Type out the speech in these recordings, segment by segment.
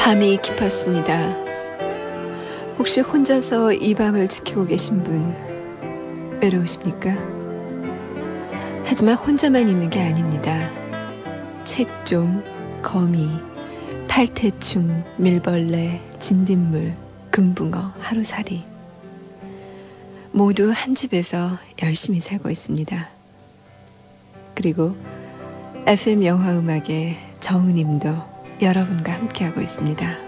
밤이 깊었습니다. 혹시 혼자서 이 밤을 지키고 계신 분 외로우십니까? 하지만 혼자만 있는 게 아닙니다. 책종, 거미, 탈퇴충, 밀벌레, 진딧물, 금붕어, 하루살이 모두 한 집에서 열심히 살고 있습니다. 그리고 FM 영화음악의 정은임도 여러분과 함께하고 있습니다.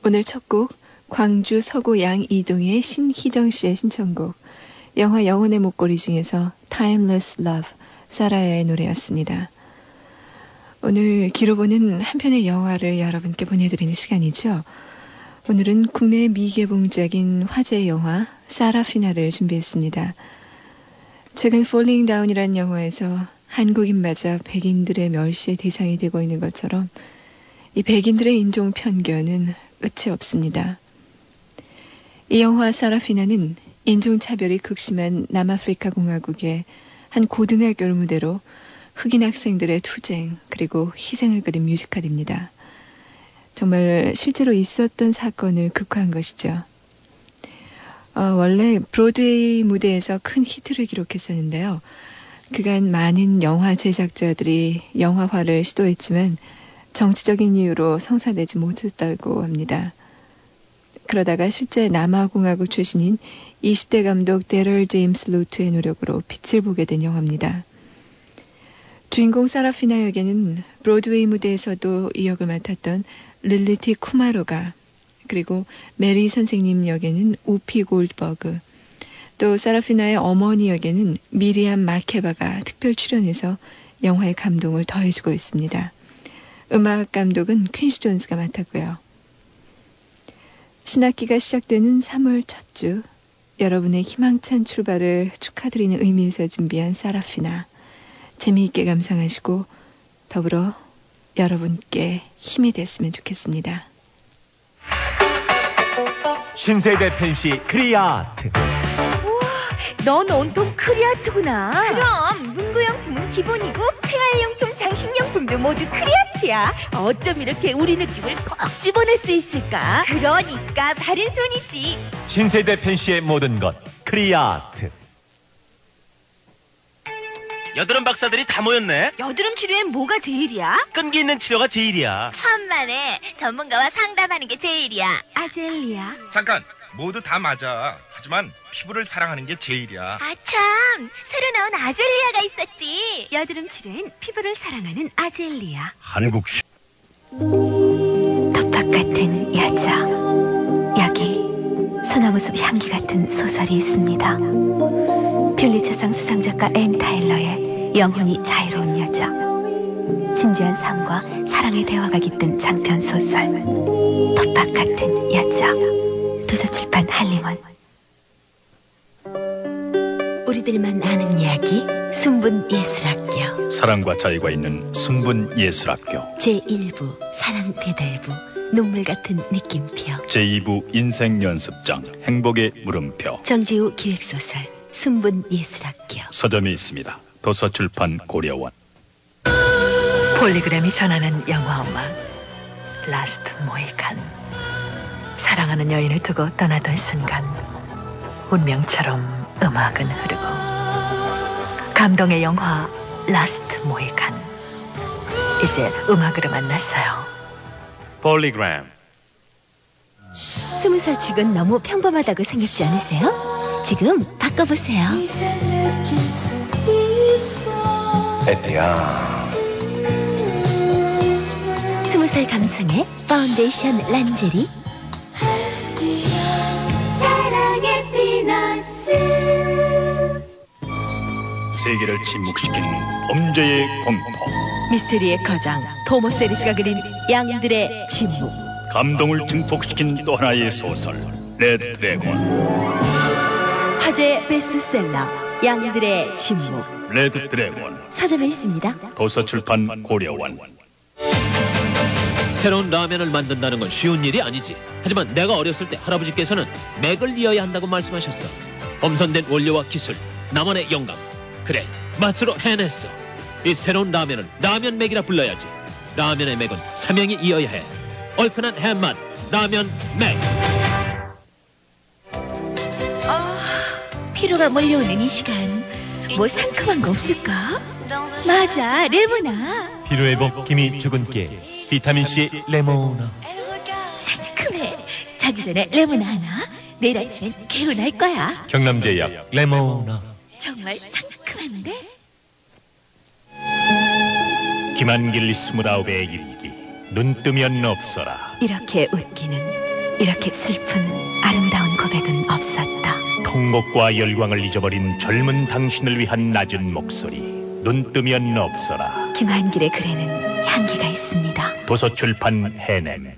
오늘 첫 곡 광주 서구 양이동의 신희정 씨의 신청곡 영화 영혼의 목걸이 중에서 Timeless Love 사라야의 노래였습니다. 오늘 귀로 보는 한 편의 영화를 여러분께 보내드리는 시간이죠. 오늘은 국내 미개봉작인 화제 영화 사라피나를 준비했습니다. 최근 Falling Down이라는 영화에서 한국인마저 백인들의 멸시의 대상이 되고 있는 것처럼 이 백인들의 인종 편견은 끝이 없습니다. 이 영화 사라피나는 인종차별이 극심한 남아프리카 공화국의 한 고등학교를 무대로 흑인 학생들의 투쟁 그리고 희생을 그린 뮤지컬입니다. 정말 실제로 있었던 사건을 극화한 것이죠. 원래 브로드웨이 무대에서 큰 히트를 기록했었는데요. 그간 많은 영화 제작자들이 영화화를 시도했지만 정치적인 이유로 성사되지 못했다고 합니다. 그러다가 실제 남아공화국 출신인 20대 감독 데럴 제임스 로트의 노력으로 빛을 보게 된 영화입니다. 주인공 사라피나 역에는 브로드웨이 무대에서도 이 역을 맡았던 릴리티 쿠마로가, 그리고 메리 선생님 역에는 우피 골드버그, 또 사라피나의 어머니 역에는 미리암 마케바가 특별 출연해서 영화의 감동을 더해주고 있습니다. 음악 감독은 퀸시 존스가 맡았고요. 신학기가 시작되는 3월 첫 주, 여러분의 희망찬 출발을 축하드리는 의미에서 준비한 사라피나, 재미있게 감상하시고 더불어 여러분께 힘이 됐으면 좋겠습니다. 신세대 펜시 크리아트. 넌 온통 크리아트구나. 그럼 문구용품은 기본이고 생활용품, 장식용품도 모두 크리아트야. 어쩜 이렇게 우리 느낌을 꼭 집어낼 수 있을까? 그러니까 바른 손이지. 신세대 펜시의 모든 것 크리아트. 여드름 박사들이 다 모였네. 여드름 치료엔 뭐가 제일이야? 끈기 있는 치료가 제일이야. 천만에 전문가와 상담하는 게 제일이야. 아젤리야. 잠깐, 모두 다 맞아. 하지만 피부를 사랑하는 게 제일이야. 아참, 새로 나온 아젤리아가 있었지. 여드름 치료엔 피부를 사랑하는 아젤리아. 한국식 텃밭 같은 여자. 여기 소나무숲 향기 같은 소설이 있습니다. 퓰리처상 수상작가 앤 타일러의 영혼이 자유로운 여자. 진지한 삶과 사랑의 대화가 깃든 장편 소설 텃밭 같은 여자. 도서출판 한림원. 우리들만 아는 이야기 순분 예술학교. 사랑과 자유가 있는 순분 예술학교. 제1부 사랑대달부 눈물 같은 느낌표. 제2부 인생연습장 행복의 물음표. 정지우 기획소설 순분 예술학교. 서점이 있습니다. 도서출판 고려원. 폴리그램이 전하는 영화음악 라스트 모이칸. 사랑하는 여인을 두고 떠나던 순간 운명처럼 음악은 흐르고 감동의 영화 라스트 모이칸. 이제 음악으로 만났어요. 폴리그램. 20살 치곤 너무 평범하다고 생각지 않으세요? 지금 바꿔보세요. 에피아. 20살 감성의 파운데이션 란제리. 사랑의 피너스. 세계를 침묵시킨 범죄의 공포. 미스테리의 거장 토머스 에리스가 그린 양들의 침묵. 감동을 증폭시킨 또 하나의 소설 레드 드래곤. 화제 베스트셀러 양들의 침묵. 레드 드래곤. 서점에 있습니다. 도서출판 고려원. 새로운 라면을 만든다는 건 쉬운 일이 아니지. 하지만 내가 어렸을 때 할아버지께서는 맥을 이어야 한다고 말씀하셨어. 엄선된 원료와 기술, 나만의 영감. 그래, 맛으로 해냈어. 이 새로운 라면을 라면 맥이라 불러야지. 라면의 맥은 사명이 이어야 해. 얼큰한 해맛, 라면 맥. 피로가 몰려오는 이 시간, 뭐 상큼한 거 없을까? 맞아, 레모나. 피로회복 기미 주근깨 비타민C 레모나. 상큼해. 자기 전에 레모나 하나. 내일 아침엔 개운할 거야. 경남제약 레모나. 정말 상큼한데? 김한길 29의 일기. 눈 뜨면 없어라. 이렇게 웃기는, 이렇게 슬픈 아름다운 고백은 없었다. 통곡과 열광을 잊어버린 젊은 당신을 위한 낮은 목소리. 눈 뜨면 없어라. 김한길의 글에는 향기가 있습니다. 도서출판 해냄.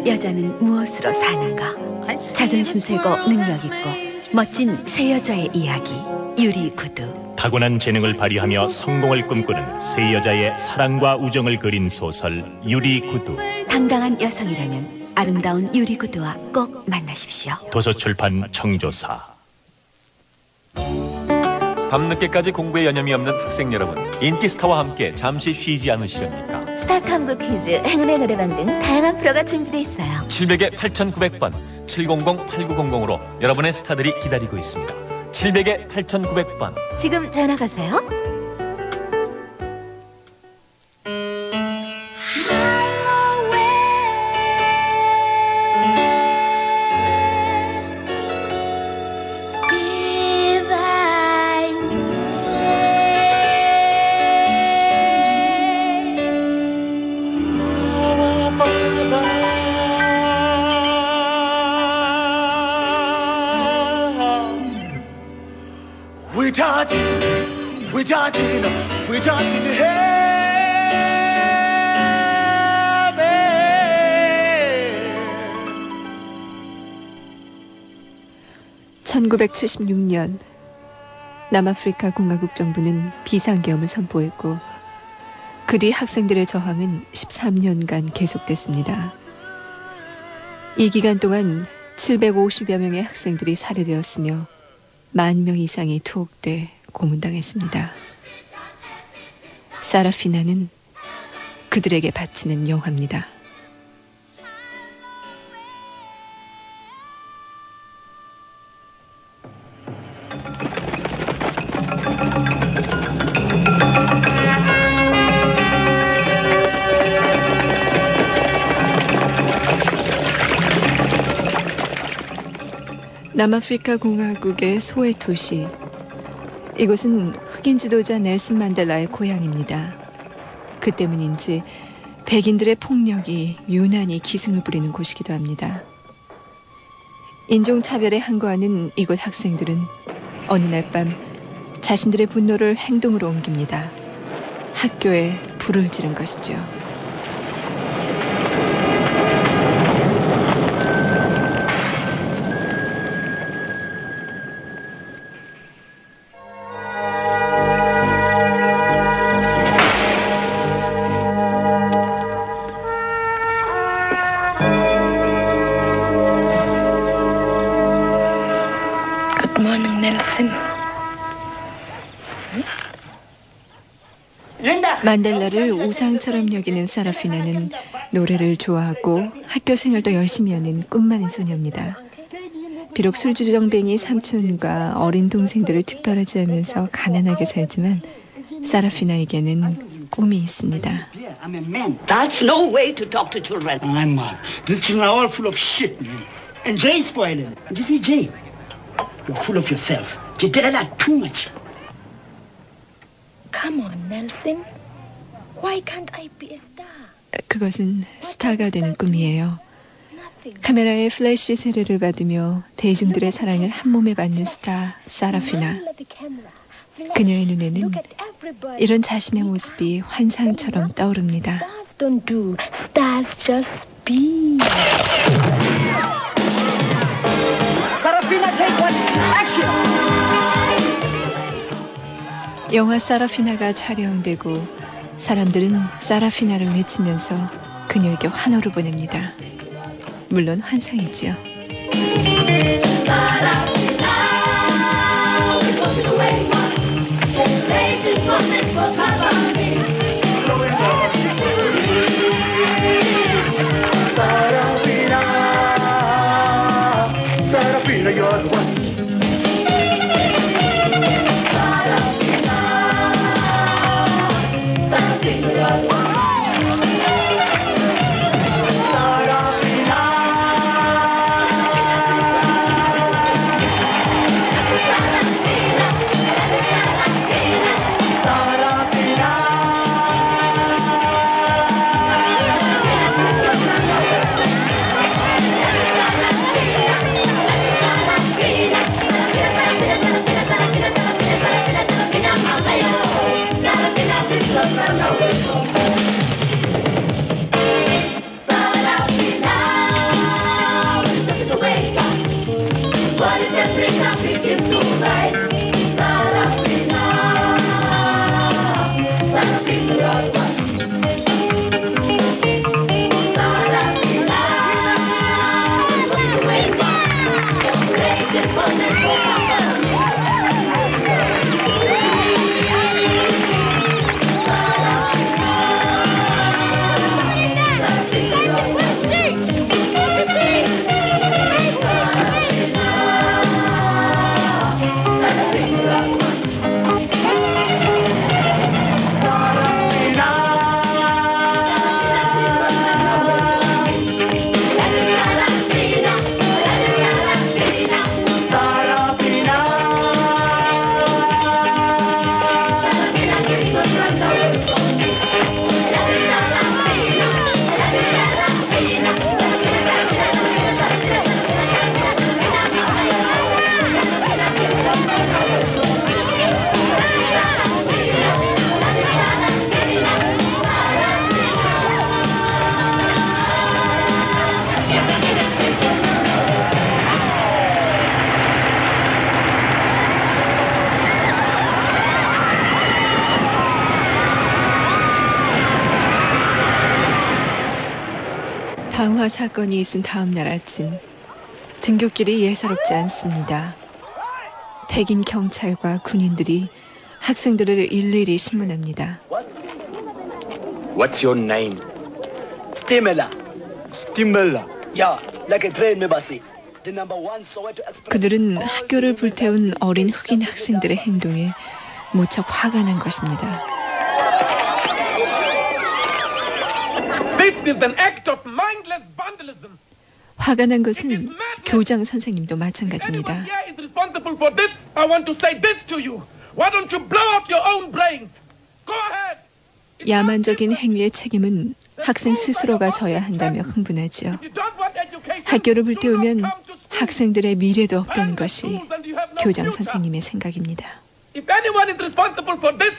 여자는 무엇으로 사는가? 자존심 세고 능력 있고 멋진 세 여자의 이야기 유리구두. 타고난 재능을 발휘하며 성공을 꿈꾸는 세 여자의 사랑과 우정을 그린 소설 유리구두. 당당한 여성이라면 아름다운 유리구두와 꼭 만나십시오. 도서출판 청조사. 밤늦게까지 공부에 여념이 없는 학생 여러분, 인기 스타와 함께 잠시 쉬지 않으시렵니까? 스타 탐구 퀴즈, 행운의 노래방 등 다양한 프로가 준비되어 있어요. 700에 8900번, 700-8900으로 여러분의 스타들이 기다리고 있습니다. 700에 8900번. 지금 전화 가세요. 외자진 헤매 1976년 남아프리카 공화국 정부는 비상계엄을 선포했고 그 뒤 학생들의 저항은 13년간 계속됐습니다. 이 기간 동안 750여 명의 학생들이 살해되었으며 10,000명 이상이 투옥돼 고문당했습니다. 사라피나는 그들에게 바치는 영화입니다. 남아프리카 공화국의 소웨토시. 이곳은 흑인 지도자 넬슨 만델라의 고향입니다. 그 때문인지 백인들의 폭력이 유난히 기승을 부리는 곳이기도 합니다. 인종차별에 항거하는 이곳 학생들은 어느 날 밤 자신들의 분노를 행동으로 옮깁니다. 학교에 불을 지른 것이죠. 만델라를 우상처럼 여기는 사라피나는 노래를 좋아하고 학교 생활도 열심히 하는 꿈 많은 소녀입니다. 비록 술주정뱅이 삼촌과 어린 동생들을 특별하지 않으면서 가난하게 살지만 사라피나에게는 꿈이 있습니다. That's no way to talk to children. I'm these children are all full of shit, man. And Jay's spoiling. And you see, Jay, you're full of yourself. You did a lot too much. Come on, Nelson. Why can't I be a star? 그것은 스타가 되는 꿈이에요. 카메라의 플래시 세례를 받으며 대중들의 사랑을 한몸에 받는 스타 사라피나. 그녀의 눈에는 이런 자신의 모습이 환상처럼 떠오릅니다. Stars don't do. Stars just be. Sarafina, take one. Action! 영화 사라피나가 촬영되고 사람들은 사라피나를 외치면서 그녀에게 환호를 보냅니다. 물론 환상이지요. Sarafina, you're the one. 방화 사건이 있은 다음 날 아침, 등굣길이 예사롭지 않습니다. 백인 경찰과 군인들이 학생들을 일일이 신문합니다. What's your name? Stimela. Stimela. Yeah, like a train membership. The number one Soweto Express. 그들은 학교를 불태운 어린 흑인 학생들의 행동에 무척 화가 난 것입니다. This is an act of mindless vandalism. 화가 난 것은 교장 선생님도 마찬가지입니다. Anyone here is responsible for this? I want to say this to you. Why don't you blow up your own brains? Go ahead. 야만적인 행위의 책임은 학생 스스로가 져야 한다며 흥분하지요. 학교를 불태우면 학생들의 미래도 없다는 것이 교장 선생님의 생각입니다. If anyone is responsible for this,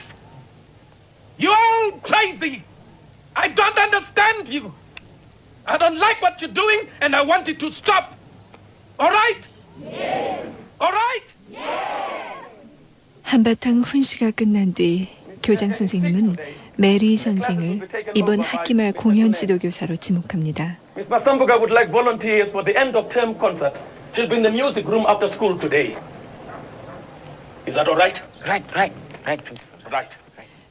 you're all crazy. I don't understand you. I don't like what you're doing and I want it to stop. All right? Yes. All right? Yes. 한바탕 훈시가 끝난 뒤 교장 선생님은 메리 선생을 이번 학기 말 공연 지도 교사로 지목합니다. Miss Masambuga would like volunteers for the end of term concert. She'll be in the music room after school today. Is that all right? Right.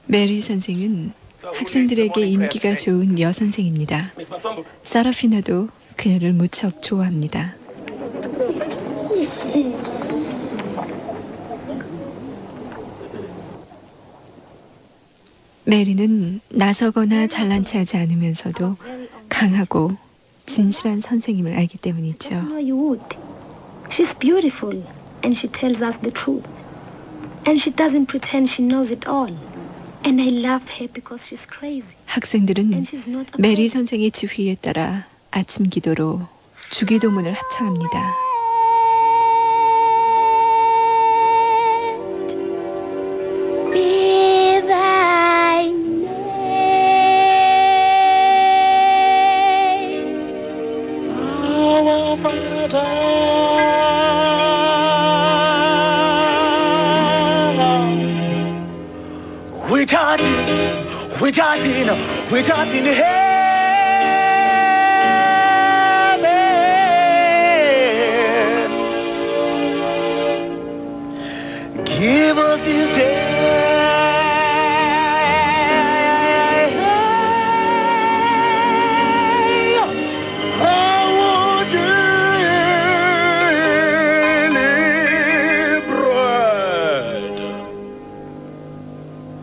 메리 선생은 학생들에게 인기가 좋은 여선생입니다. 사라피나도 그녀를 무척 좋아합니다. 메리는 나서거나 잘난 체하지 않으면서도 강하고 진실한 선생님을 알기 때문이죠. She's beautiful and she tells us the truth. And she doesn't pretend she knows it all. And I love her because she's crazy. 학생들은 메리 선생의 지휘에 따라 아침 기도로 주기도문을 합창합니다. We're charging heaven. Give us this day our daily bread.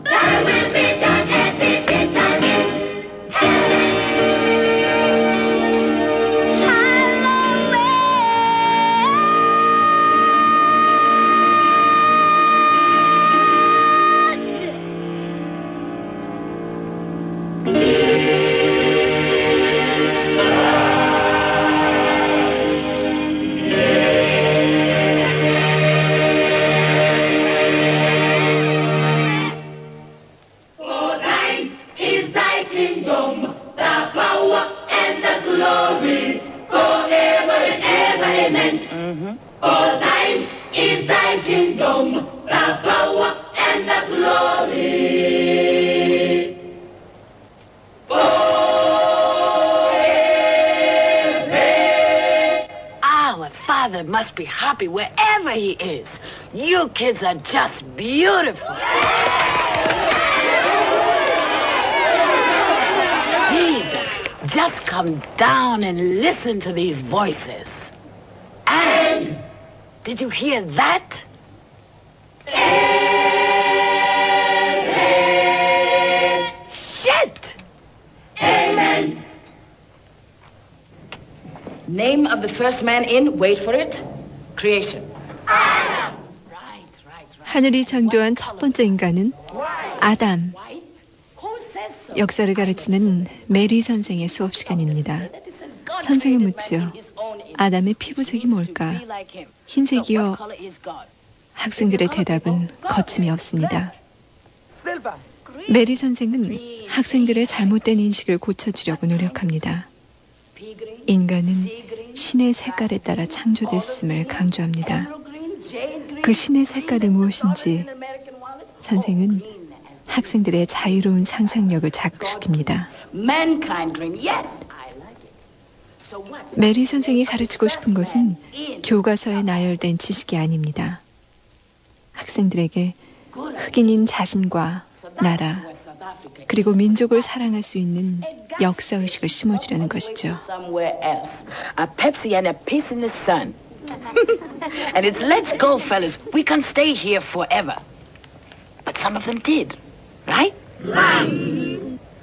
Thy will be done as it is done in heaven. Must be happy wherever he is. You kids are just beautiful. Jesus, just come down and listen to these voices. And did you hear that? Amen. Shit! Amen. Name of the first man in, wait for it, creation. 하늘이 창조한 첫 번째 인간은 아담. 역사를 가르치는 메리 선생의 수업 시간입니다. 선생은 묻지요. 아담의 피부색이 뭘까? 흰색이요. 학생들의 대답은 거침이 없습니다. 메리 선생은 학생들의 잘못된 인식을 고쳐주려고 노력합니다. 인간은 신의 색깔에 따라 창조됐음을 강조합니다. 그 신의 색깔이 무엇인지 선생은 학생들의 자유로운 상상력을 자극시킵니다. 메리 선생이 가르치고 싶은 것은 교과서에 나열된 지식이 아닙니다. 학생들에게 흑인인 자신과 나라, 그리고 민족을 사랑할 수 있는 역사의식을 심어주려는 것이죠. A Pepsi and a piece in the sun. And it's let's go, fellas. We can't stay here forever. But some of them did, right?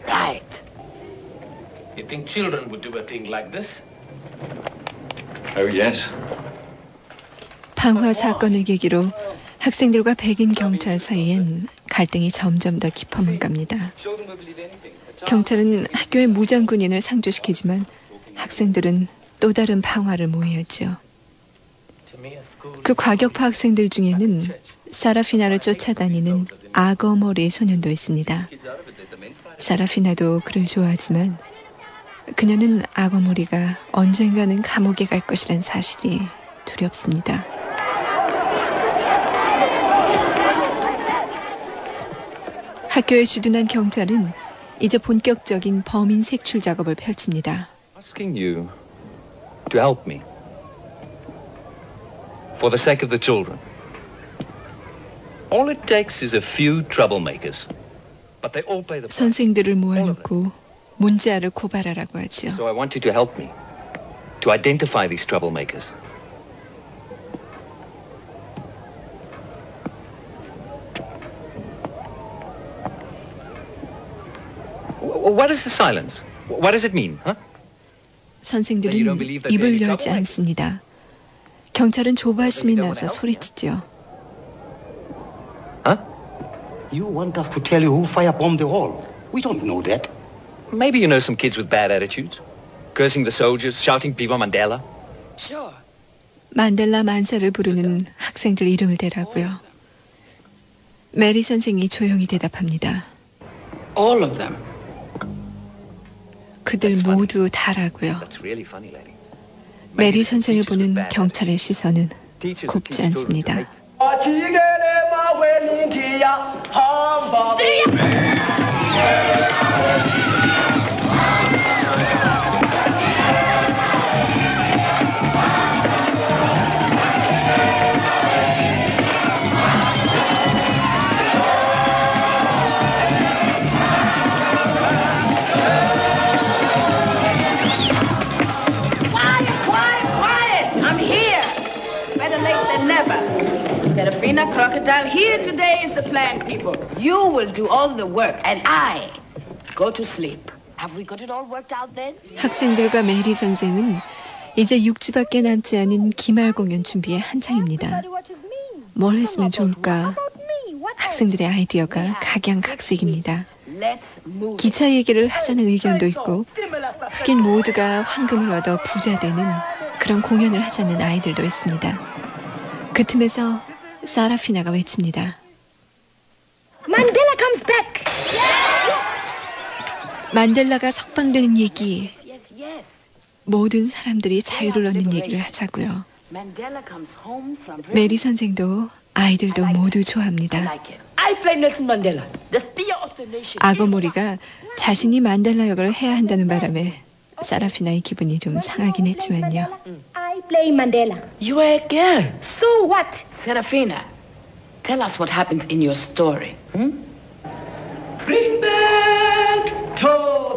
Right. You think children would do a thing like this? Oh, yes. 방화 사건을 계기로 학생들과 백인 경찰 사이엔 갈등이 점점 더 깊어만 갑니다. 경찰은 학교의 무장군인을 상주시키지만 학생들은 또 다른 방화를 모의하죠. 그 과격파 학생들 중에는 사라피나를 쫓아다니는 악어머리 소년도 있습니다. 사라피나도 그를 좋아하지만 그녀는 악어머리가 언젠가는 감옥에 갈 것이란 사실이 두렵습니다. 학교에 주둔한 경찰은 이제 본격적인 범인 색출 작업을 펼칩니다. Asking you to help me for the sake of the children. All it takes is a few troublemakers, but they all pay the price. 선생들을 모아놓고 문제아를 고발하라고 하지요. So I want you to help me to identify these troublemakers. What is the silence? What does it mean, huh? 선생들은 입을 열지 않습니다. 경찰은 조바심이 나서 소리치죠. Huh? You want us to tell you who firebombed the hall? We don't know that. Maybe you know some kids with bad attitudes, cursing the soldiers, shouting "Viva Mandela." Sure. 만델라 만세를 부르는 학생들 이름을 대라고요. 메리 선생이 조용히 대답합니다. All of them. 그들 모두 다라고요. 메리 선생을 보는 경찰의 시선은 곱지 않습니다. Serafina Crocodile, here today is the plan, people. You will do all the work, and I go to sleep. Have we got it all worked out then? 학생들과 메리 선생은 이제 6주밖에 남지 않은 기말 공연 준비에 한창입니다. 뭘 했으면 좋을까? 학생들의 아이디어가 각양각색입니다. 기차 얘기를 하자는 의견도 있고 흑인 모두가 황금을 얻어 부자 되는 그런 공연을 하자는 아이들도 있습니다. 그 틈에서 사라피나가 외칩니다. Mandela comes back. 만델라가 석방되는 얘기. 모든 사람들이 자유를 얻는 얘기를 하자고요. 메리 선생도 아이들도 모두 좋아합니다. 악어머리가 자신이 만델라 역을 해야 한다는 바람에 사라피나의 기분이 좀 상하긴 했지만요. I play Mandela. You are a girl. So what? Serafina, tell us what happens in your story. Bring back 2,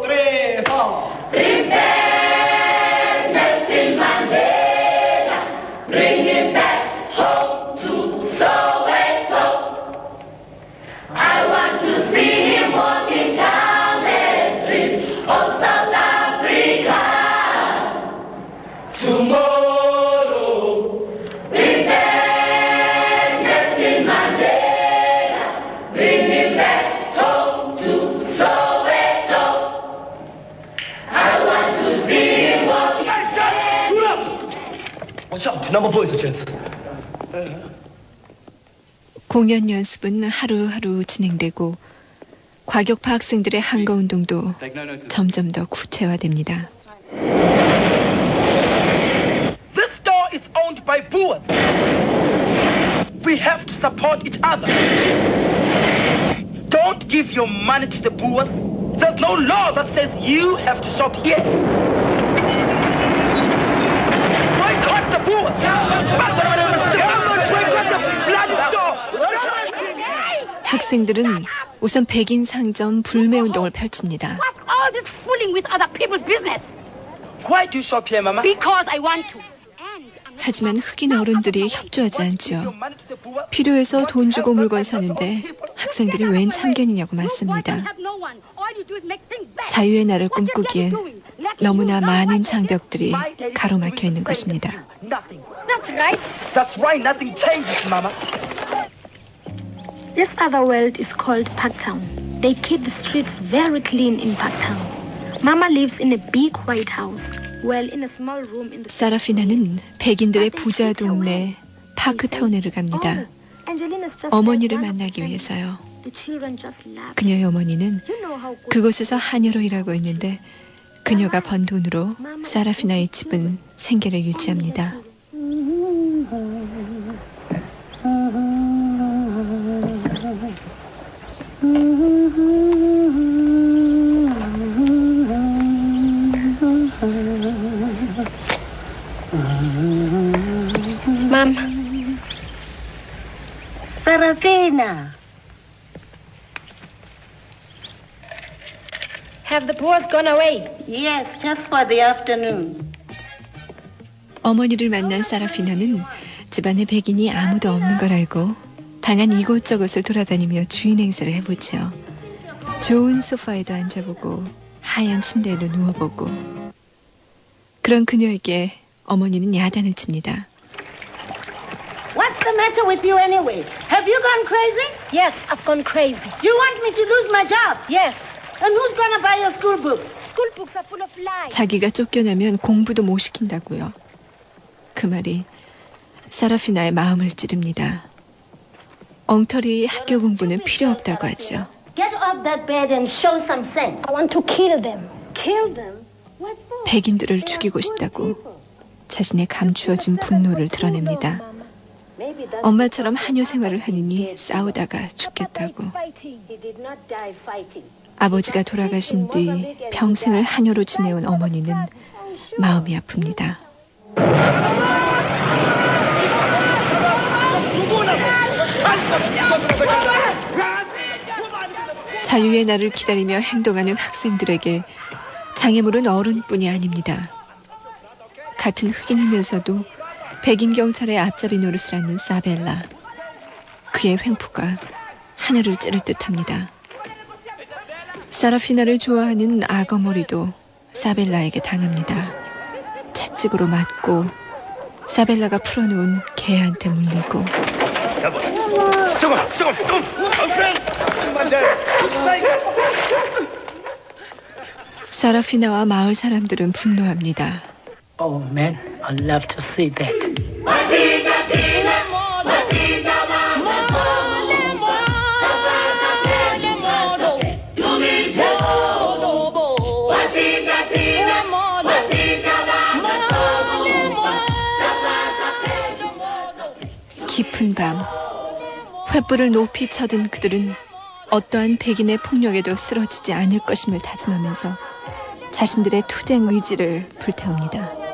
3, 4. Bring back Nelson Mandela. Bring him back home to Soweto. I want to see him walking down the streets of South Africa. Tomorrow, bring back Nelson Mandela. Bring him back home to Soweto. I want to see him walking. Watch out, number boys a chance. 공연 연습은 하루하루 진행되고 과격파 학생들의 항거 운동도 점점 더 구체화됩니다. This store is owned by Boers. We have to support each other. Don't give your money to the Boers. There's no law that says you have to shop here. 학생들은 우선 백인 상점 불매운동을 펼칩니다. What's all this fooling with other people's business? Why do you shop here, Mama? Because I want to. 하지만 흑인 어른들이 협조하지 않죠. 필요해서 돈 주고 물건 사는데 학생들이 웬 참견이냐고 맞습니다. 자유의 날을 꿈꾸기엔 너무나 많은 장벽들이 가로막혀 있는 것입니다. That's right. That's right. Nothing changes, Mama. This other world is called Parktown. They keep the streets very clean in Parktown. Mama lives in a big white house. Well, in a small room in the... 사라피나는 백인들의 부자 동네 파크타운에를 갑니다. 어머니를 만나기 위해서요. 그녀의 어머니는 그곳에서 한여로 일하고 있는데 그녀가 번 돈으로 사라피나의 집은 생계를 유지합니다. Mom. Serafina. Have the poors gone away? Yes, just for the afternoon. 어머니를 만난 사라피나는 집안에 백인이 아무도 없는 걸 알고 방안 이곳저곳을 돌아다니며 주인 행세를 해보죠. 좋은 소파에도 앉아보고 하얀 침대에도 누워보고. 그런 그녀에게 어머니는 야단을 칩니다. What's the matter with you anyway? Have you gone crazy? Yes, I've gone crazy. You want me to lose my job? Yes. And who's gonna buy your school books? School books are full of lies. 자기가 쫓겨나면 공부도 못 시킨다고요. 그 말이 사라피나의 마음을 찌릅니다. 엉터리 학교 공부는 필요 없다고 하죠. Get off that bed and show some sense. I want to kill them. Kill them? What for? 백인들을 죽이고 싶다고 자신의 감추어진 분노를 드러냅니다. 엄마처럼 한여 생활을 하느니 싸우다가 죽겠다고. 아버지가 돌아가신 뒤 평생을 한여로 지내온 어머니는 마음이 아픕니다. 자유의 날을 기다리며 행동하는 학생들에게 장애물은 어른뿐이 아닙니다. 같은 흑인이면서도 백인 경찰의 앞잡이 노릇을 하는 사벨라. 그의 횡포가 하늘을 찌를 듯합니다. 사라피나를 좋아하는 악어머리도 사벨라에게 당합니다. 채찍으로 맞고 사벨라가 풀어놓은 개한테 물리고. 사라피나와 마을 사람들은 분노합니다. Oh man, I'd love to see that. 깊은 밤, 횃불을 높이 쳐든 그들은 어떠한 백인의 폭력에도 쓰러지지 않을 것임을 다짐하면서 자신들의 투쟁 의지를 불태웁니다.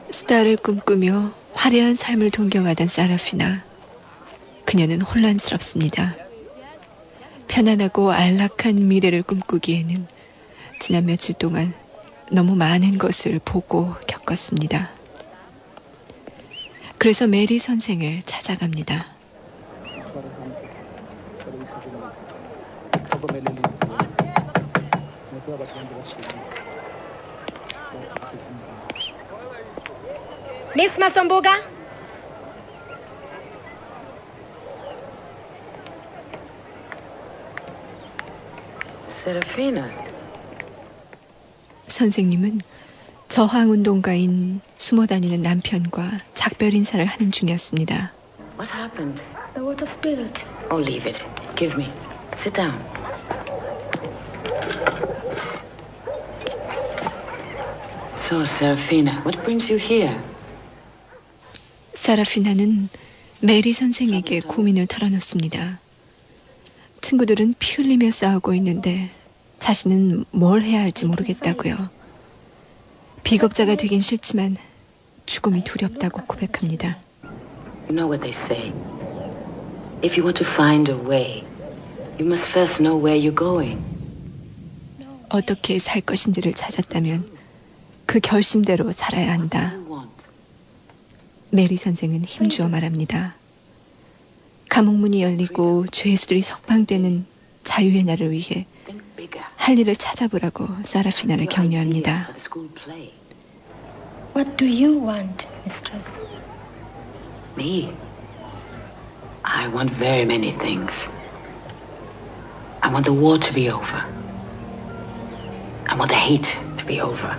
스타를 꿈꾸며 화려한 삶을 동경하던 사라피나. 그녀는 혼란스럽습니다. 편안하고 안락한 미래를 꿈꾸기에는 지난 며칠 동안 너무 많은 것을 보고 겪었습니다. 그래서 메리 선생을 찾아갑니다. Miss Masomboga? Serafina. 선생님은 저항운동가인 숨어다니는 남편과 작별 인사를 하는 중이었습니다. What happened? The water spilled. Oh, leave it. Give me. Sit down. So, Serafina, what brings you here? 사라피나는 메리 선생에게 고민을 털어놓습니다. 친구들은 피 흘리며 싸우고 있는데 자신은 뭘 해야 할지 모르겠다고요. 비겁자가 되긴 싫지만 죽음이 두렵다고 고백합니다. You know what they say. If you want to find a way, you must first know where you're going. 어떻게 살 것인지를 찾았다면 그 결심대로 살아야 한다. 메리 선생은 힘주어 말합니다. 감옥문이 열리고 죄수들이 석방되는 자유의 날을 위해 할 일을 찾아보라고 사라피나를 격려합니다. What do you want, mistress? Me? I want very many things. I want the war to be over. I want the hate to be over.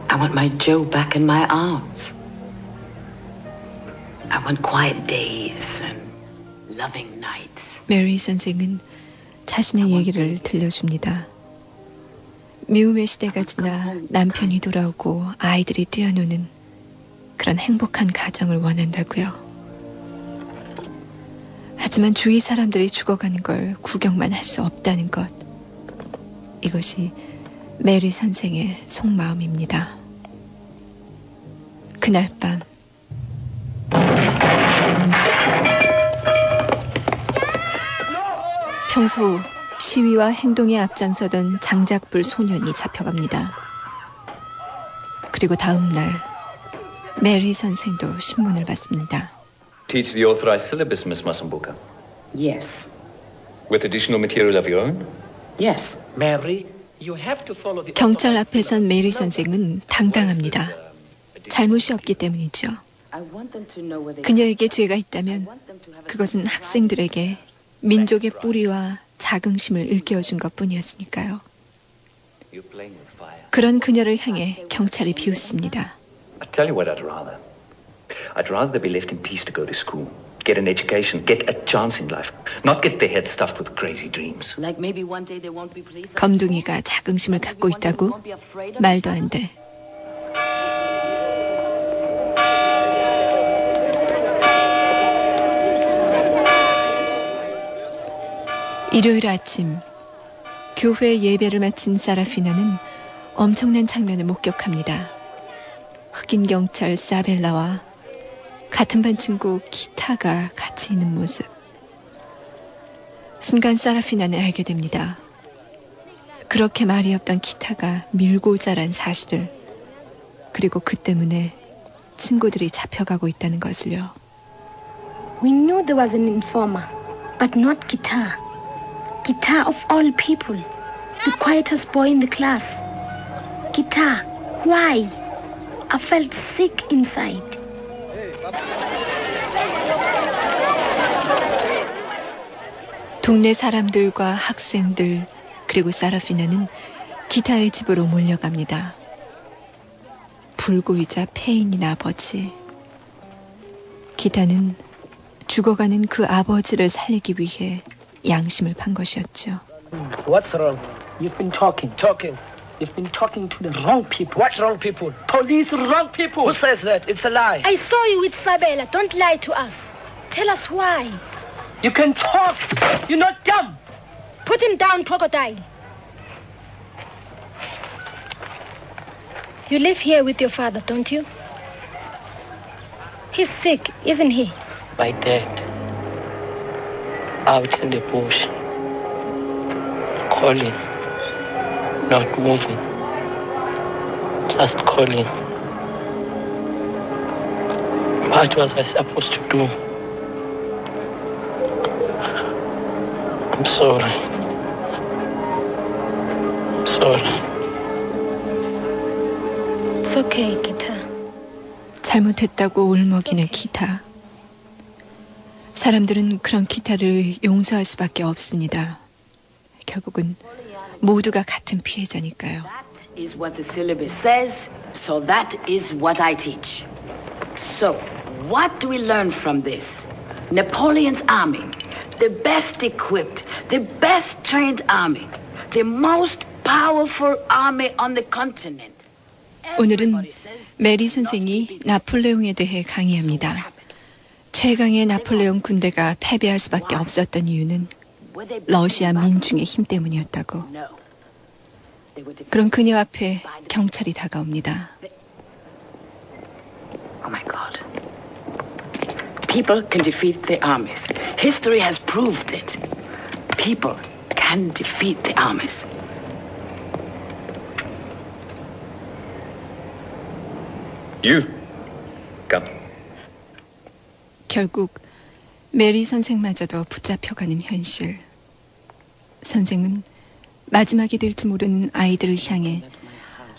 I want my Joe back in my arms. I want quiet days and loving nights. 메리 선생은 자신의 얘기를 들려줍니다. 미움의 시대가 지나 남편이 돌아오고 아이들이 뛰어노는 그런 행복한 가정을 원한다고요. 하지만 주위 사람들이 죽어가는 걸 구경만 할 수 없다는 것. 이것이 메리 선생의 속마음입니다. 그날 밤 평소 시위와 행동에 앞장서던 장작불 소년이 잡혀갑니다. 그리고 다음 날 메리 선생도 신문을 받습니다. Teach the authorized syllabus, Miss Masumbuka. Yes. With additional material of your own? Yes. Mary, you have to follow the... 경찰 앞에 선 메리 선생은 당당합니다. 잘못이 없기 때문이죠. 그녀에게 죄가 있다면 그것은 학생들에게 민족의 뿌리와 자긍심을 일깨워준 것뿐이었으니까요. 그런 그녀를 향해 경찰이 비웃습니다. I tell you what I'd rather. I'd rather they be left in peace to go to school, get an education, get a chance in life, not get their heads stuffed with crazy dreams. Like maybe one day they won't be police. 검둥이가 자긍심을 갖고 있다고? 말도 안 돼. 일요일 아침 교회 예배를 마친 사라피나는 엄청난 장면을 목격합니다. 흑인 경찰 사벨라와 같은 반 친구 키타가 같이 있는 모습. 순간 사라피나는 알게 됩니다. 그렇게 말이 없던 키타가 밀고 자란 사실을, 그리고 그 때문에 친구들이 잡혀가고 있다는 것을요. We knew there was an informer, but not Kita. Kita of all people, the quietest boy in the class. Kita, why? I felt sick inside. 동네 사람들과 학생들 그리고 사라피나는 기타의 집으로 몰려갑니다. 불구이자 폐인인 아버지. 기타는 죽어가는 그 아버지를 살리기 위해 양심을 판 것이었죠. What's wrong? You've been talking. You've been talking to the wrong people. What wrong people? Police wrong people. Who says that? It's a lie. I saw you with Sabela. Don't lie to us. Tell us why. You can talk. You're not dumb. Put him down, Crocodile. You live here with your father, don't you? He's sick, isn't he? My dad. Out in the bush. Calling. Not moving. Just calling. What was I supposed to do? I'm sorry. Sorry. It's okay, Kita. 잘못했다고 울먹이는 기타. 사람들은 그런 기타를 용서할 수밖에 없습니다. 결국은 모두가 같은 피해자니까요. That is what the syllabus says, so that is what I teach. So, what do we learn from this? Napoleon's army, the best equipped, the best trained army, the most powerful army on the continent. 오늘은 메리 선생이 나폴레옹에 대해 강의합니다. 최강의 나폴레옹 군대가 패배할 수밖에 없었던 이유는 러시아 민중의 힘 때문이었다고. 그런 그녀 앞에 경찰이 다가옵니다. Oh my God. People can defeat the armies. History has proved it. People can defeat the armies. You, come. 결국 메리 선생마저도 붙잡혀가는 현실. 선생은 마지막이 될지 모르는 아이들을 향해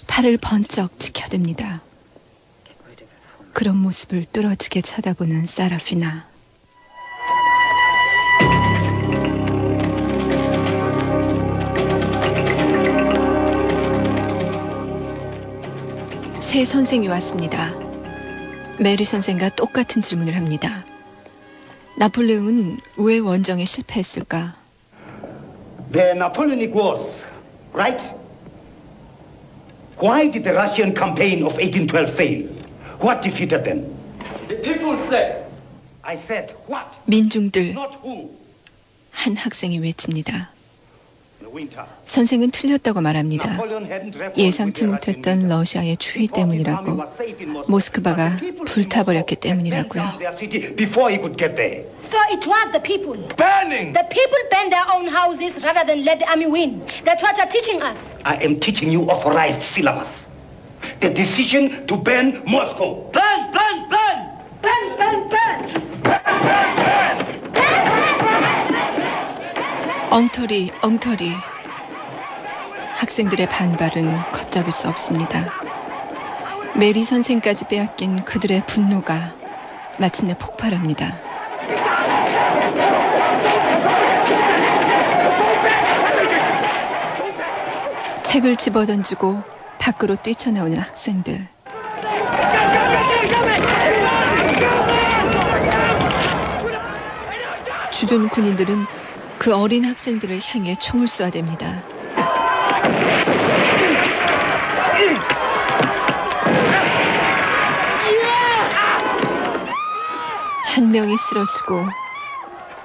팔을 번쩍 치켜듭니다. 그런 모습을 뚫어지게 쳐다보는 사라피나. 새 선생이 왔습니다. 메리 선생과 똑같은 질문을 합니다. 나폴레옹은 왜 원정에 실패했을까? The Napoleonic Wars, right? Why did the Russian campaign of 1812 fail? What defeated them? The people said. I said what? 민중들. Not who. 한 학생이 외칩니다. The winter. 선생은 틀렸다고 말합니다. 예상치 못했던 러시아의 추위 때문이라고, 모스크바가 불타버렸기 때문이라고요. Before he could get there. So it was the people. Burning! The people burned their own houses rather than let the army win. That's what you're teaching us. I am teaching you authorized syllabus. The decision to burn Moscow. Burn, burn, burn! Burn, burn, burn! 엉터리, 엉터리. 학생들의 반발은 걷잡을 수 없습니다. 메리 선생까지 빼앗긴 그들의 분노가 마침내 폭발합니다. 책을 집어던지고 밖으로 뛰쳐나오는 학생들. 주둔 군인들은 그 어린 학생들을 향해 총을 쏘아댑니다. 한 명이 쓰러지고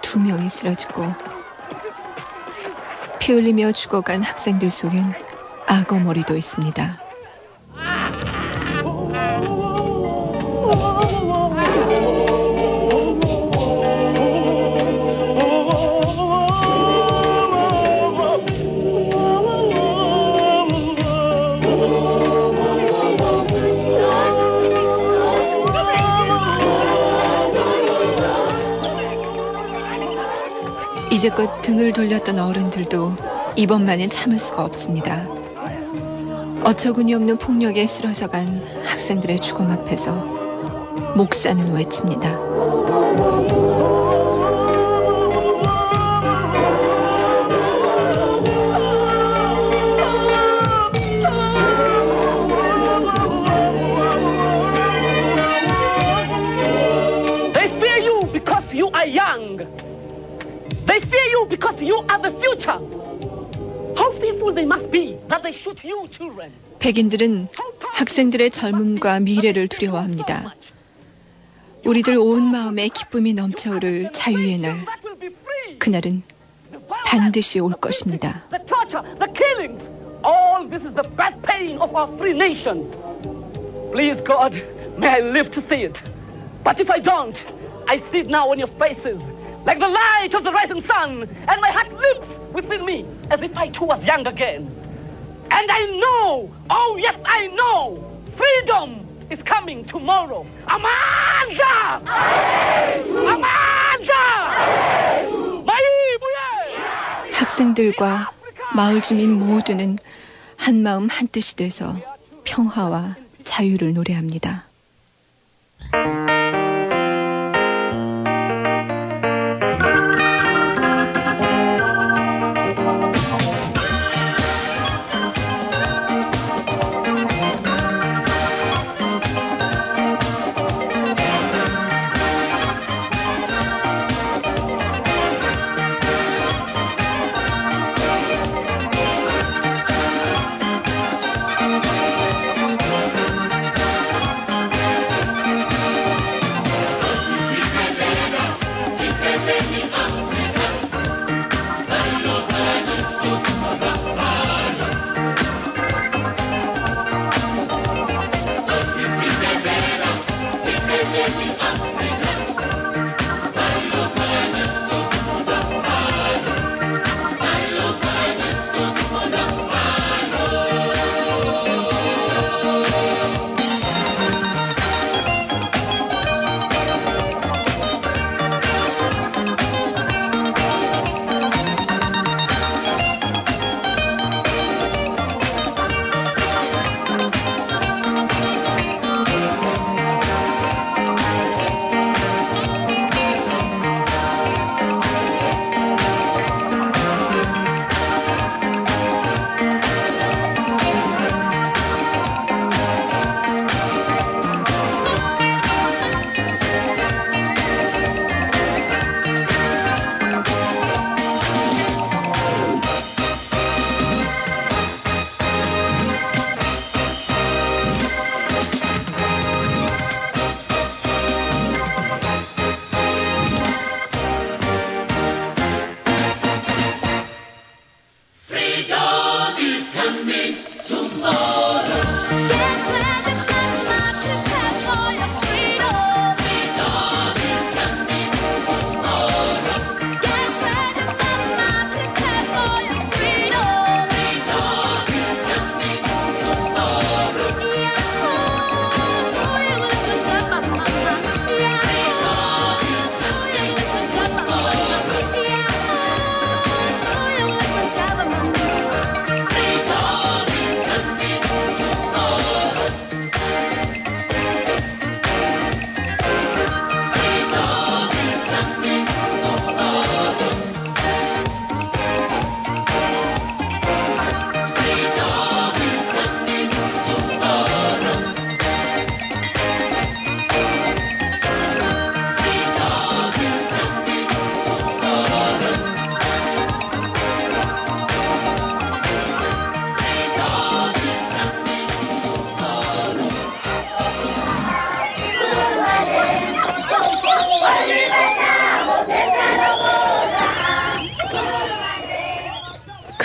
두 명이 쓰러지고 피 흘리며 죽어간 학생들 속엔 악어 머리도 있습니다. 이제껏 등을 돌렸던 어른들도 이번만엔 참을 수가 없습니다. 어처구니 없는 폭력에 쓰러져간 학생들의 죽음 앞에서 목사는 외칩니다. They fear you because you are young. They fear you because you are the future. How fearful they must be that they shoot you, children. 백인들은 학생들의 젊음과 미래를 두려워합니다. 우리들 온 마음에 기쁨이 넘쳐오를 자유의 날, 그날은 반드시 올 것입니다. The torture, the killings, all this is the bad paying of our free nation. Please God, may I live to see it. But if I don't, I see it now on your faces. Like the light of the rising sun, and my heart limps within me as if I too was young again. And I know, oh yes I know, freedom is coming tomorrow. Amanda! Amanda! 학생들과 마을 주민 모두는 한마음 한뜻이 돼서 평화와 자유를 노래합니다.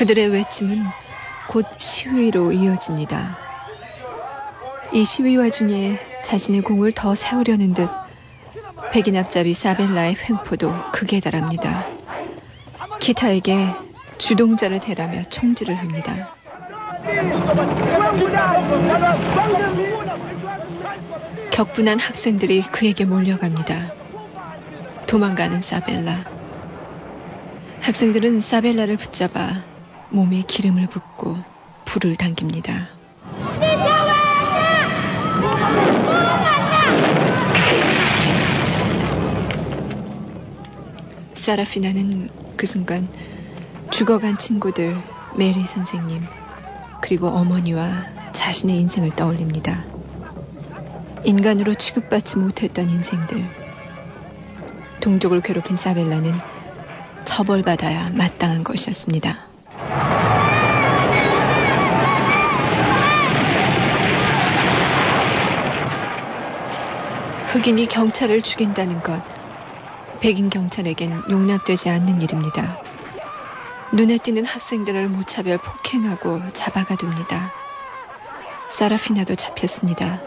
그들의 외침은 곧 시위로 이어집니다. 이 시위 와중에 자신의 공을 더 세우려는 듯 백인 앞잡이 사벨라의 횡포도 극에 달합니다. 기타에게 주동자를 대라며 총질을 합니다. 격분한 학생들이 그에게 몰려갑니다. 도망가는 사벨라. 학생들은 사벨라를 붙잡아 몸에 기름을 붓고 불을 당깁니다. 사라피나는 그 순간 죽어간 친구들, 메리 선생님, 그리고 어머니와 자신의 인생을 떠올립니다. 인간으로 취급받지 못했던 인생들. 동족을 괴롭힌 사벨라는 처벌받아야 마땅한 것이었습니다. 흑인이 경찰을 죽인다는 것, 백인 경찰에겐 용납되지 않는 일입니다. 눈에 띄는 학생들을 무차별 폭행하고 잡아가둡니다. 사라피나도 잡혔습니다.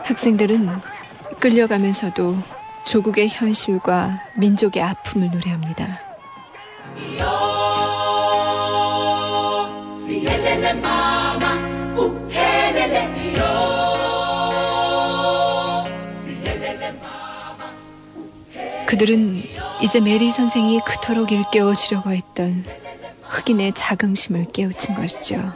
학생들은 끌려가면서도 조국의 현실과 민족의 아픔을 노래합니다. 그들은 이제 메리 선생이 그토록 일깨워 주려고 했던 흑인의 자긍심을 깨우친 것이죠.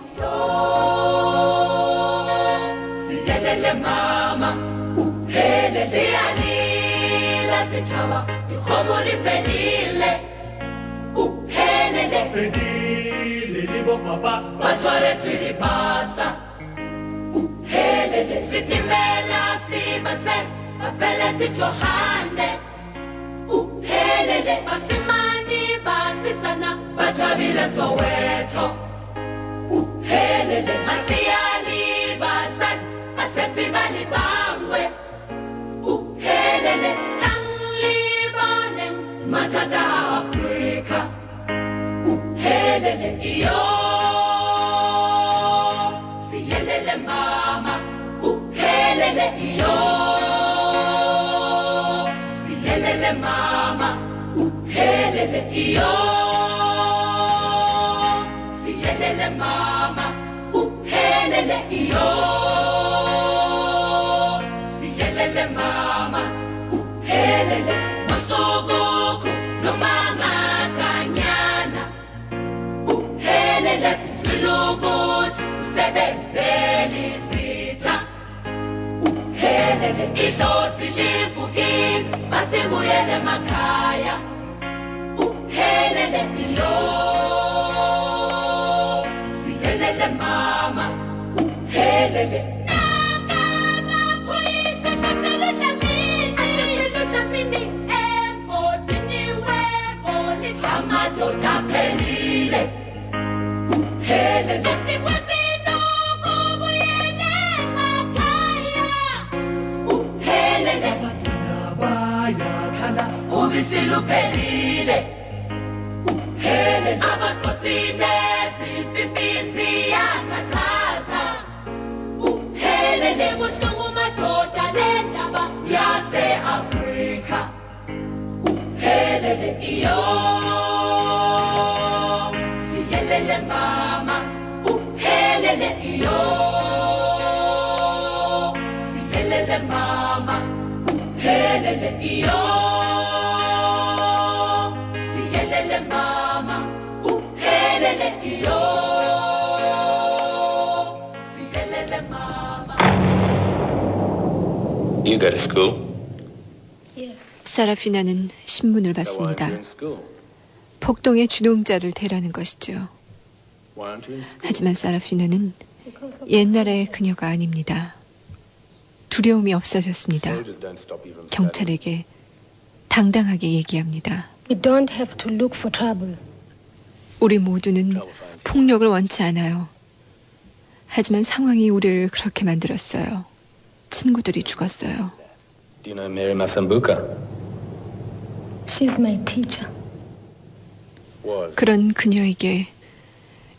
Bajabile Soweto, uhelele masiyali basat, aseti bali bangwe, uhelele tanglibane, matata Afrika, uhelele iyo, siyelele mama, uhelele iyo, siyelele mama, uhelele iyo. Helele mama, helele iyo. Si helele mama, helele masogoko no mama kanyana. Helele silugot usebenzeli sita. Helele idosi livukin masibuyele makhaya. Helele iyo. Helele mama, helele. Amadoda pelile, helele. Helele. Ubisilu pelile, helele. Abakotinesi. Pipisi yakathaza uhelele buhlungu madoda lendaba yase Afrika uhelele iyo siyelele mama uhelele iyo siyelele mama uhelele iyo siyelele mama uhelele iyo. You go to school? 사라피나는 신문을 받습니다. 폭동의 주동자를 대라는 것이죠. 하지만 사라피나는 옛날의 그녀가 아닙니다. 두려움이 없어졌습니다. 경찰에게 당당하게 얘기합니다. We don't have to look for trouble. 우리 모두는 폭력을 원치 않아요. 하지만 상황이 우리를 그렇게 만들었어요. 친구들이 죽었어요. Do you know Mary Masambuka? She's my teacher. 그런 그녀에게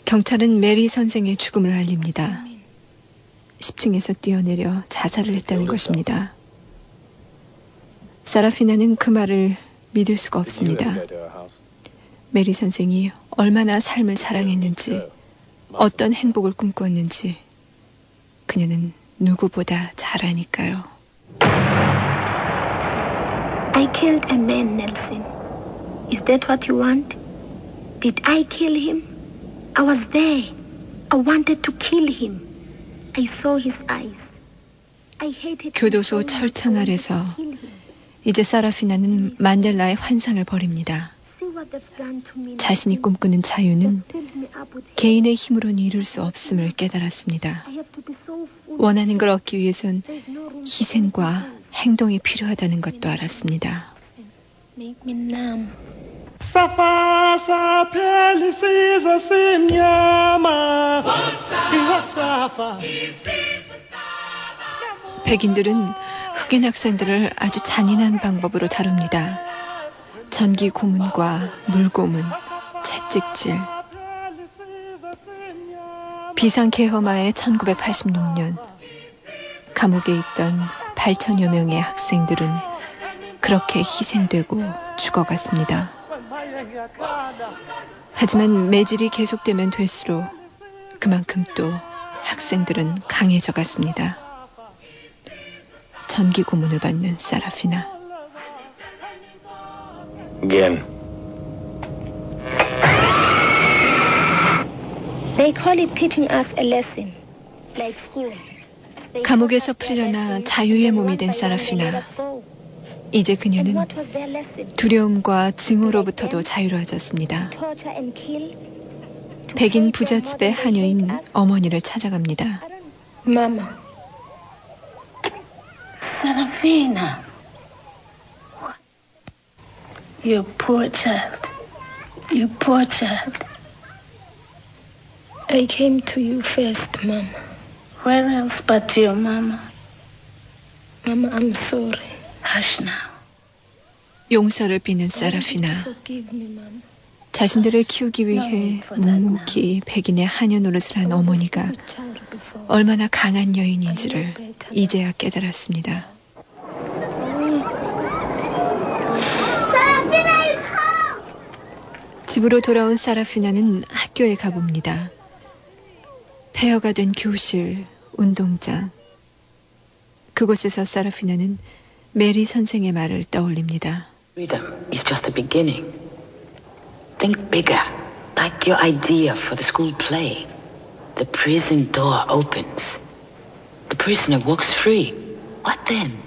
경찰은 메리 선생의 죽음을 알립니다. 10층에서 뛰어내려 자살을 했다는 것입니다. 사라피나는 그 말을 믿을 수가 없습니다. 메리 선생이 얼마나 삶을 사랑했는지, 어떤 행복을 꿈꾸었는지 그녀는 누구보다 잘 아니까요. I killed a man, Nelson. Is that what you want? Did I kill him? I was there. I wanted to kill him. I saw his eyes. I hated 교도소 철창 아래서 이제 사라피나는 만델라의 환상을 버립니다. 자신이 꿈꾸는 자유는 개인의 힘으로는 이룰 수 없음을 깨달았습니다. 원하는 걸 얻기 위해선 희생과 행동이 필요하다는 것도 알았습니다. 백인들은 흑인 학생들을 아주 잔인한 방법으로 다룹니다. 전기 고문과 물고문, 채찍질. 비상계엄하의 1986년 감옥에 있던 8천여 명의 학생들은 그렇게 희생되고 죽어갔습니다. 하지만 매질이 계속되면 될수록 그만큼 또 학생들은 강해져 갔습니다. 전기 고문을 받는 사라피나. Again. They call it teaching us a lesson, like school. 감옥에서 풀려나 자유의 몸이 된 사라피나. 이제 그녀는 두려움과 증오로부터도 자유로워졌습니다. 백인 부잣집의 하녀인 어머니를 찾아갑니다. Mama. Sarafina. You poor child. You poor child. I came to you first, Mama. Where else but to your mama? Mama, I'm sorry. Hush now. 용서를 비는 사라피나. Forgive me, Mama. 자신들을 키우기 위해 묵묵히 백인의 하녀 노릇을 한 어머니가 얼마나 강한 여인인지를 이제야 깨달았습니다. 집으로 돌아온 사라피나는 학교에 가봅니다. 폐허가 된 교실, 운동장. 그곳에서 사라피나는 메리 선생의 말을 떠올립니다. Freedom is just the beginning. Think bigger, like your idea for the school play. The prison door opens. The prisoner walks free. What then?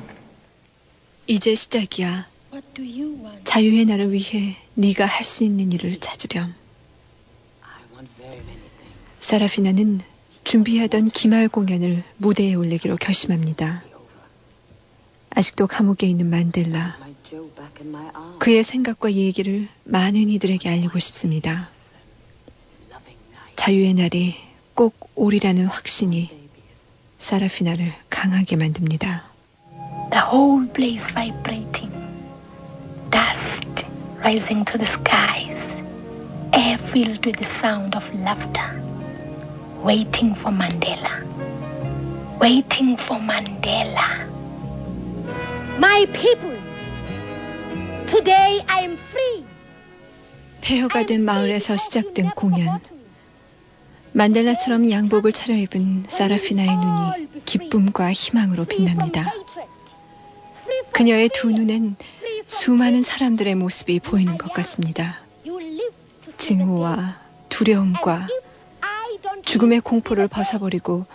이제 시작이야. What do you want? 자유의 날을 위해 네가 할 수 있는 일을 찾으렴. 사라피나는 준비하던 기말 공연을 무대에 올리기로 결심합니다. 아직도 감옥에 있는 만델라. 그의 생각과 얘기를 많은 이들에게 알리고 싶습니다. 자유의 날이 꼭 오리라는 확신이 사라피나를 강하게 만듭니다. The whole place vibrating. Dust rising to the skies. Air filled with the sound of laughter. Waiting for Mandela. Waiting for Mandela. My people, today I am free. 폐허가 된 마을에서 시작된 공연. 만델라처럼 양복을 차려입은 사라피나의 눈이 기쁨과 희망으로 빛납니다. 그녀의 두 눈엔 수많은 사람들의 모습이 보이는 것 같습니다. 증오와 두려움과 죽음의 공포를 벗어버리고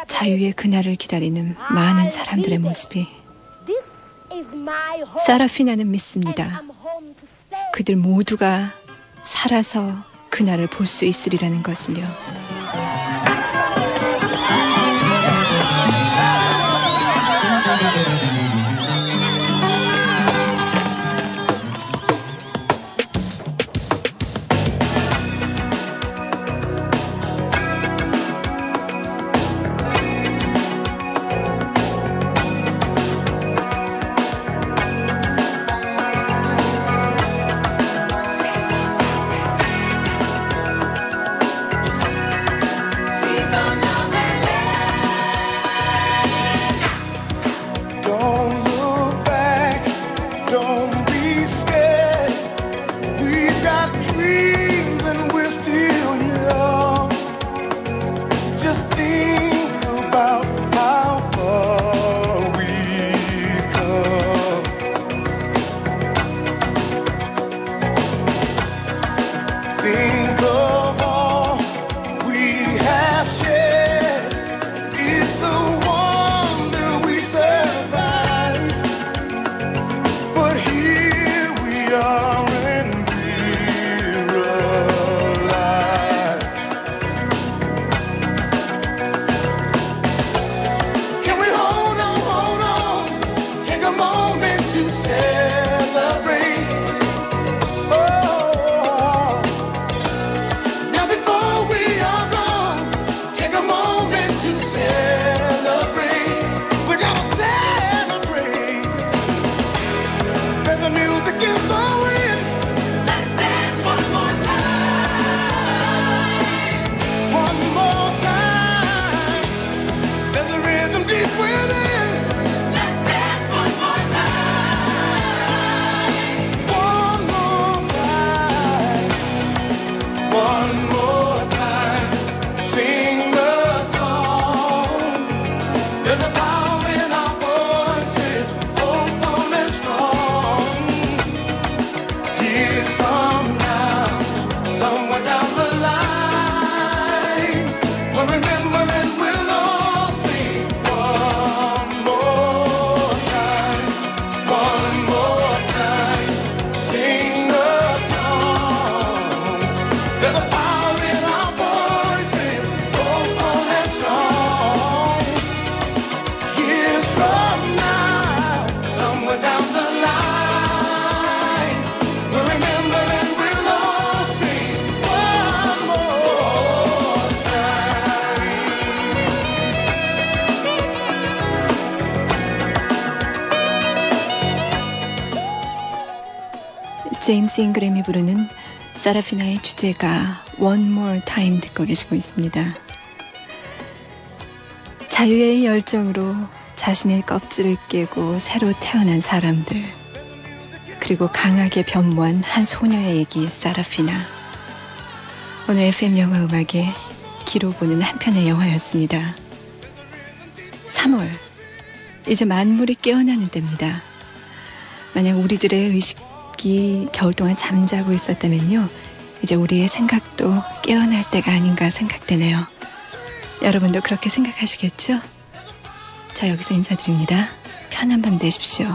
자유의 그날을 기다리는 많은 사람들의 모습이. 사라피나는 믿습니다. 그들 모두가 살아서 그날을 볼 수 있으리라는 것을요. 제임스 잉그램이 부르는 세라피나의 주제가 One More Time 듣고 계시고 있습니다. 자유의 열정으로 자신의 껍질을 깨고 새로 태어난 사람들, 그리고 강하게 변모한 한 소녀의 얘기 세라피나. 오늘 FM 영화 음악의 기로 보는 한 편의 영화였습니다. 3월, 이제 만물이 깨어나는 때입니다. 만약 우리들의 의식이 겨울 동안 잠자고 있었다면요, 이제 우리의 생각도 깨어날 때가 아닌가 생각되네요. 여러분도 그렇게 생각하시겠죠? 자, 여기서 인사드립니다. 편한 밤 되십시오.